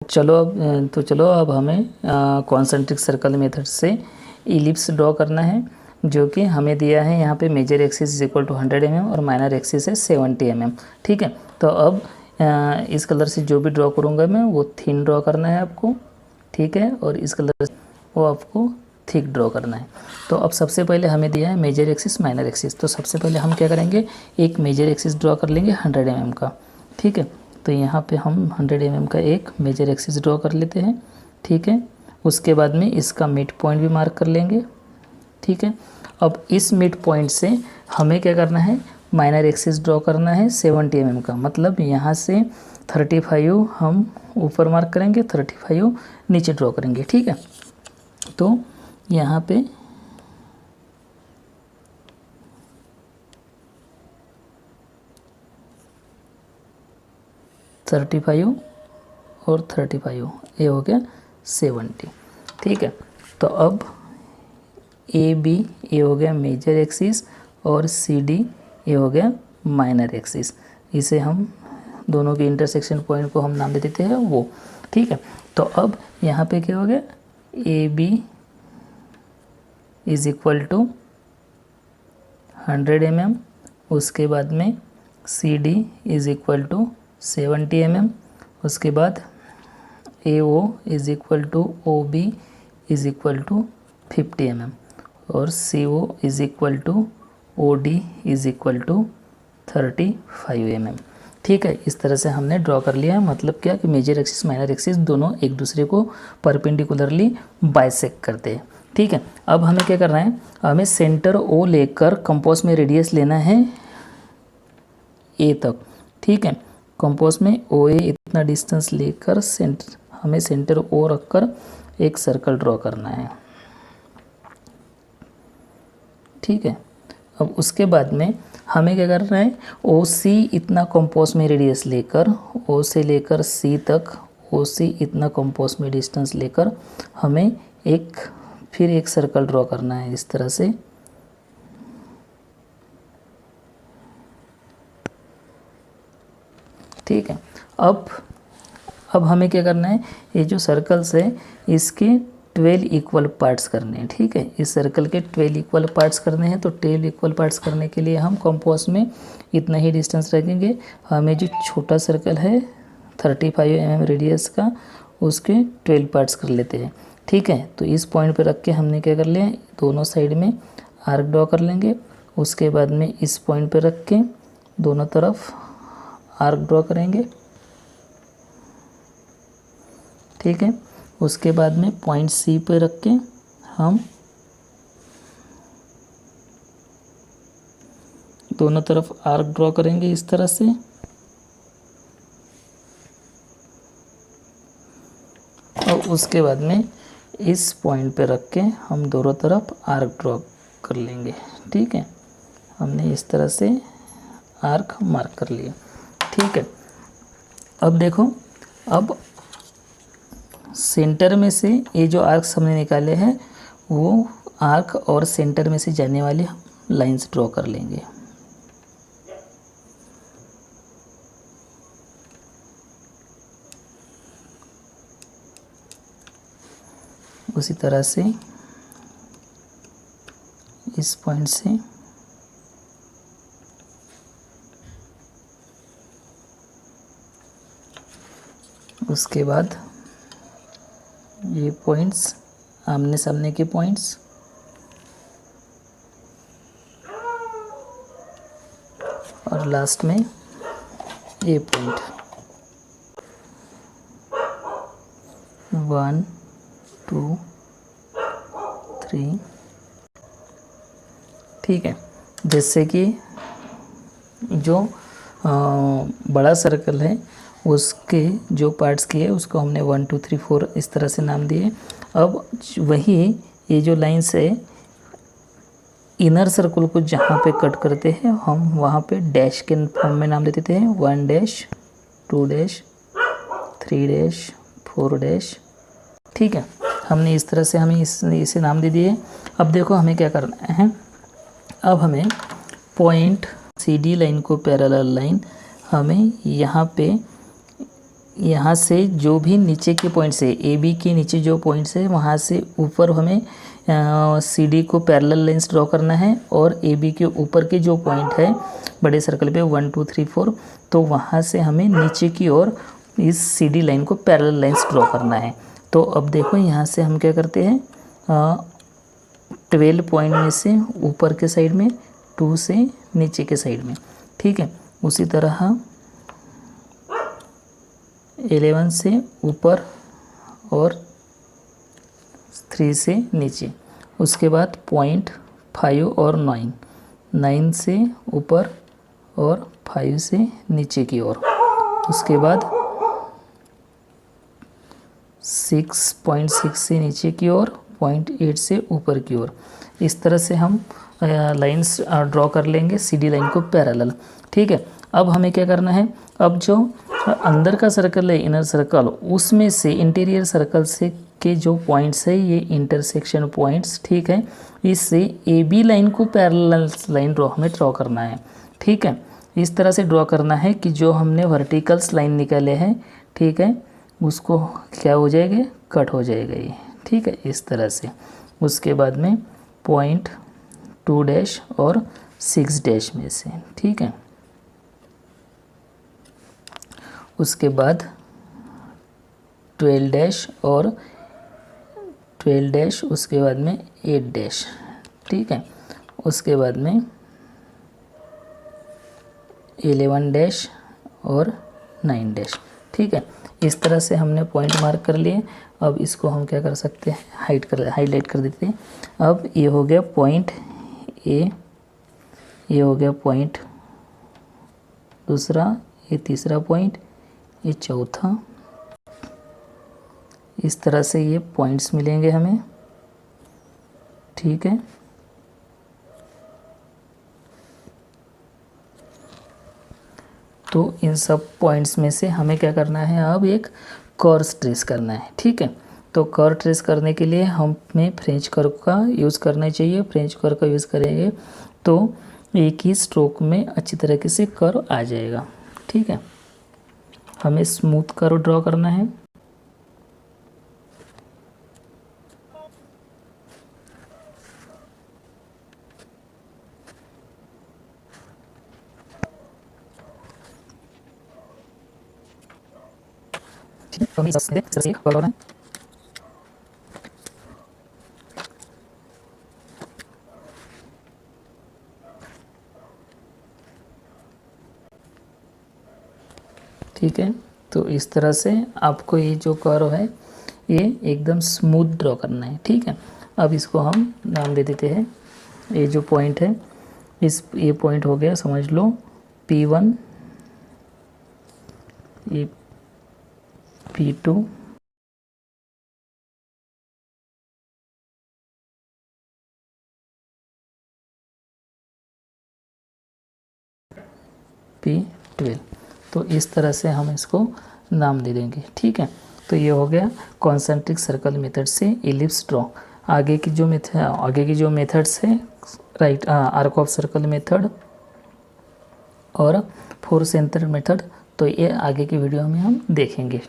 चलो अब हमें कॉन्सेंट्रिक सर्कल मेथड से इलिप्स ड्रॉ करना है, जो कि हमें दिया है यहाँ पे major axis is equal to 100 mm और माइनर एक्सिस है 70 mm। ठीक है, तो अब इस कलर से जो भी ड्रॉ करूँगा मैं वो थिन ड्रॉ करना है आपको। ठीक है, और इस कलर से वो आपको थिक ड्रॉ करना है। तो अब सबसे पहले हमें दिया है मेजर एक्सिस माइनर एक्सिस, तो सबसे पहले हम क्या करेंगे, एक मेजर एक्सिस ड्रॉ कर लेंगे 100 mm का। ठीक है, तो यहाँ पे हम 100 mm का एक मेजर एक्सिस ड्रॉ कर लेते हैं। ठीक है, उसके बाद में इसका मिड पॉइंट भी मार्क कर लेंगे। ठीक है, अब इस मिड पॉइंट से हमें क्या करना है, माइनर एक्सिस ड्रॉ करना है 70 mm का, मतलब यहाँ से 35 हम ऊपर मार्क करेंगे, 35 नीचे ड्रॉ करेंगे। ठीक है, तो यहाँ पे और 35 ये हो गया 70। ठीक है, तो अब ए बी ये हो गया मेजर एक्सिस और सी डी ये हो गया माइनर एक्सिस। इसे हम दोनों के इंटरसेक्शन पॉइंट को हम नाम दे देते हैं वो। ठीक है, तो अब यहाँ पे क्या हो गया, A B is equal to 100 mm, उसके बाद में C D is equal to 70 mm, उसके बाद A O is equal to O B is equal to 50 mm और C O is equal to O D is equal to 35 mm। ठीक है, इस तरह से हमने ड्रॉ कर लिया है। मतलब क्या कि मेजर एक्सिस माइनर एक्सिस दोनों एक दूसरे को परपेंडिकुलरली बाइसेक्ट करते हैं। ठीक है, अब हमें क्या करना है, हमें सेंटर ओ लेकर कंपास में रेडियस लेना है ए तक। ठीक है, कंपास में ओ ए इतना डिस्टेंस लेकर हमें सेंटर ओ रखकर एक सर्कल ड्रॉ करना है। ठीक है, अब उसके बाद में हमें क्या करना है, ओ सी इतना कंपास में रेडियस लेकर, ओ से लेकर सी तक ओ सी इतना कंपास में डिस्टेंस लेकर हमें फिर एक सर्कल ड्रॉ करना है इस तरह से। ठीक है, अब हमें क्या करना है, ये जो सर्कल्स है इसके 12 इक्वल पार्ट्स करने हैं। ठीक है, इस सर्कल के 12 इक्वल पार्ट्स करने हैं, तो 12 इक्वल पार्ट्स करने के लिए हम कंपास में इतना ही डिस्टेंस रखेंगे। हमें जो छोटा सर्कल है 35 mm रेडियस का, उसके 12 पार्ट्स कर लेते हैं। ठीक है, तो इस पॉइंट पे रख के हमने क्या कर लिया, दोनों साइड में आर्क ड्रॉ कर लेंगे। उसके बाद में इस पॉइंट पे रख के दोनों तरफ आर्क ड्रॉ करेंगे। ठीक है, उसके बाद में पॉइंट सी पे रख के हम दोनों तरफ आर्क ड्रॉ करेंगे इस तरह से। और उसके बाद में इस पॉइंट पे रख के हम दोनों तरफ आर्क ड्रॉ कर लेंगे। ठीक है, हमने इस तरह से आर्क मार्क कर लिया। ठीक है, अब देखो, अब सेंटर में से ये जो आर्क्स हमने निकाले हैं वो आर्क और सेंटर में से जाने वाले हम लाइंस ड्रॉ कर लेंगे। उसी तरह से इस पॉइंट से उसके बाद ये पॉइंट्स आमने सामने के पॉइंट्स, और लास्ट में ये पॉइंट 1 2 3। ठीक है, जैसे कि जो बड़ा सर्कल है उसके जो पार्ट्स किए उसको हमने 1 2 3 4 इस तरह से नाम दिए। अब वही ये जो लाइंस है इनर सर्कल को जहाँ पे कट करते हैं हम वहाँ पे डैश के फॉर्म में नाम दे देते हैं, 1 डैश 2 डैश 3 डैश 4 डैश। ठीक है, हमने इस तरह से हमें इसे नाम दे दिए। अब देखो हमें क्या करना है, अब हमें पॉइंट सी डी लाइन को पैरेलल लाइन हमें यहाँ पे यहाँ से जो भी नीचे के पॉइंट्स है, ए बी के नीचे जो पॉइंट्स है वहाँ से ऊपर हमें सी डी को पैरेलल लाइंस ड्रॉ करना है, और ए बी के ऊपर के जो पॉइंट है बड़े सर्कल पे 1 2 3 4, तो वहाँ से हमें नीचे की ओर इस सी डी लाइन को पैरेलल लाइंस ड्रॉ करना है। तो अब देखो यहाँ से हम क्या करते हैं, 12 पॉइंट में से ऊपर के साइड में, 2 से नीचे के साइड में, ठीक है। उसी तरह 11 से ऊपर और 3 से नीचे, उसके बाद 0.5 और 9, 9 से ऊपर और 5 से नीचे की ओर, उसके बाद 6.6 से नीचे की ओर, 0.8 से ऊपर की ओर। इस तरह से हम लाइंस ड्रॉ कर लेंगे सी डी लाइन को पैरेलल, ठीक है। अब हमें क्या करना है, अब जो अंदर का सर्कल है इनर सर्कल, उसमें से इंटीरियर सर्कल से के जो पॉइंट्स है ये इंटरसेक्शन पॉइंट्स, ठीक है, इससे ए बी लाइन को पैरेलल लाइन हमें ड्रॉ करना है, ठीक है। इस तरह से ड्रॉ करना है कि जो हमने वर्टिकल्स लाइन निकाले हैं, ठीक है, उसको क्या हो जाएगा, कट हो जाएगा ये, ठीक है, इस तरह से। उसके बाद में 0.2 डैश और 6 डैश में से, ठीक है। उसके बाद 12 डैश और 12 डैश, उसके बाद में 8 डैश, ठीक है। उसके बाद में 11 डैश और 9 डैश, ठीक है। इस तरह से हमने पॉइंट मार्क कर लिए। अब इसको हम क्या कर सकते हैं, हाईलाइट कर देते हैं। अब ये हो गया पॉइंट ए, ये हो गया पॉइंट दूसरा, ये तीसरा पॉइंट, ये चौथा। इस तरह से ये पॉइंट्स मिलेंगे हमें, ठीक है। तो इन सब पॉइंट्स में से हमें क्या करना है, अब एक कर्व ट्रेस करना है, ठीक है। तो कर्व ट्रेस करने के लिए हमें फ्रेंच कर्व का यूज़ करना चाहिए। फ्रेंच कर्व का यूज़ करेंगे तो एक ही स्ट्रोक में अच्छी तरीके से कर्व आ जाएगा, ठीक है। हमें स्मूथ कर्व ड्रॉ करना है। ठीक है, तो इस तरह से आपको ये जो कर्व है ये एकदम स्मूथ ड्रॉ करना है, ठीक है। अब इसको हम नाम दे देते हैं। ये जो पॉइंट है, ये पॉइंट हो गया, समझ लो P1, ये P2, P12। तो इस तरह से हम इसको नाम दे देंगे, ठीक है। तो ये हो गया कॉन्सेंट्रिक सर्कल मेथड से इलिप्स ड्रॉ। आगे की जो मेथड्स है, right, arc of circle method और 4 सेंटर मेथड, तो ये आगे की वीडियो में हम देखेंगे।